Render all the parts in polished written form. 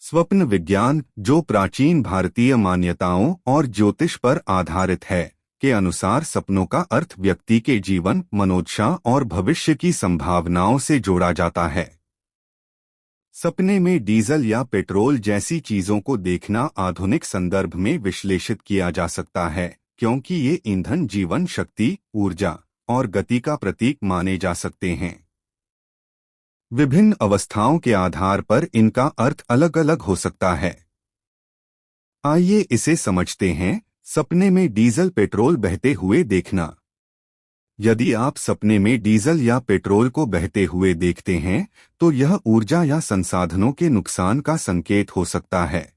स्वप्न विज्ञान, जो प्राचीन भारतीय मान्यताओं और ज्योतिष पर आधारित है, के अनुसार सपनों का अर्थ व्यक्ति के जीवन, मनोदशा और भविष्य की संभावनाओं से जोड़ा जाता है। सपने में डीजल या पेट्रोल जैसी चीजों को देखना आधुनिक संदर्भ में विश्लेषित किया जा सकता है, क्योंकि ये ईंधन, जीवन, शक्ति, ऊर्जा और गति का प्रतीक माने जा सकते हैं। विभिन्न अवस्थाओं के आधार पर इनका अर्थ अलग अलग हो सकता है। आइए इसे समझते हैं। सपने में डीजल पेट्रोल बहते हुए देखना। यदि आप सपने में डीजल या पेट्रोल को बहते हुए देखते हैं, तो यह ऊर्जा या संसाधनों के नुकसान का संकेत हो सकता है।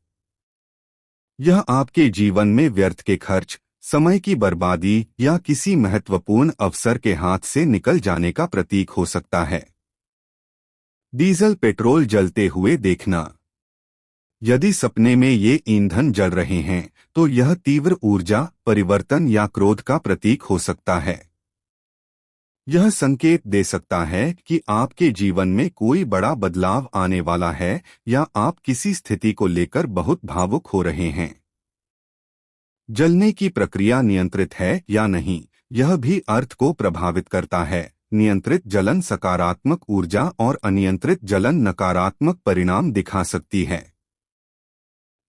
यह आपके जीवन में व्यर्थ के खर्च, समय की बर्बादी या किसी महत्वपूर्ण अवसर के हाथ से निकल जाने का प्रतीक हो सकता है। डीजल पेट्रोल जलते हुए देखना। यदि सपने में ये ईंधन जल रहे हैं, तो यह तीव्र ऊर्जा, परिवर्तन या क्रोध का प्रतीक हो सकता है। यह संकेत दे सकता है कि आपके जीवन में कोई बड़ा बदलाव आने वाला है या आप किसी स्थिति को लेकर बहुत भावुक हो रहे हैं। जलने की प्रक्रिया नियंत्रित है या नहीं, यह भी अर्थ को प्रभावित करता है। नियंत्रित जलन सकारात्मक ऊर्जा और अनियंत्रित जलन नकारात्मक परिणाम दिखा सकती है।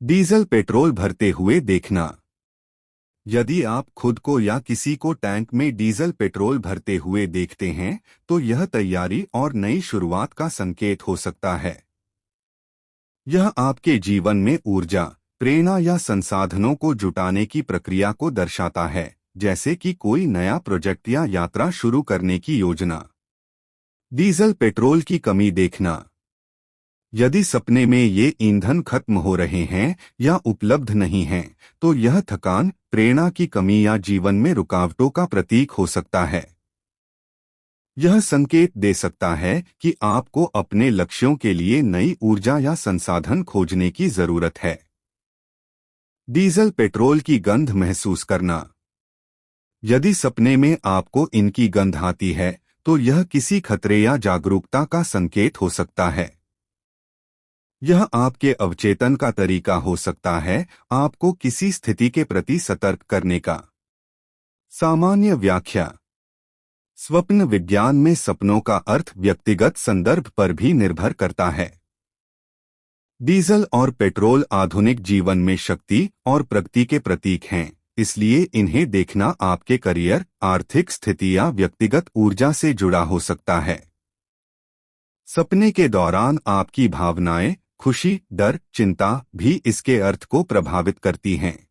डीजल पेट्रोल भरते हुए देखना। यदि आप खुद को या किसी को टैंक में डीजल पेट्रोल भरते हुए देखते हैं, तो यह तैयारी और नई शुरुआत का संकेत हो सकता है। यह आपके जीवन में ऊर्जा, प्रेरणा या संसाधनों को जुटाने की प्रक्रिया को दर्शाता है, जैसे कि कोई नया प्रोजेक्ट या यात्रा शुरू करने की योजना। डीजल पेट्रोल की कमी देखना। यदि सपने में ये ईंधन खत्म हो रहे हैं या उपलब्ध नहीं हैं, तो यह थकान, प्रेरणा की कमी या जीवन में रुकावटों का प्रतीक हो सकता है। यह संकेत दे सकता है कि आपको अपने लक्ष्यों के लिए नई ऊर्जा या संसाधन खोजने की जरूरत है। डीजल पेट्रोल की गंध महसूस करना। यदि सपने में आपको इनकी गंध आती है, तो यह किसी खतरे या जागरूकता का संकेत हो सकता है। यह आपके अवचेतन का तरीका हो सकता है, आपको किसी स्थिति के प्रति सतर्क करने का। सामान्य व्याख्या। स्वप्न विज्ञान में सपनों का अर्थ व्यक्तिगत संदर्भ पर भी निर्भर करता है। डीजल और पेट्रोल आधुनिक जीवन में शक्ति और प्रगति के प्रतीक हैं, इसलिए इन्हें देखना आपके करियर, आर्थिक स्थिति या व्यक्तिगत ऊर्जा से जुड़ा हो सकता है। सपने के दौरान आपकी भावनाएं, खुशी, डर, चिंता भी इसके अर्थ को प्रभावित करती हैं।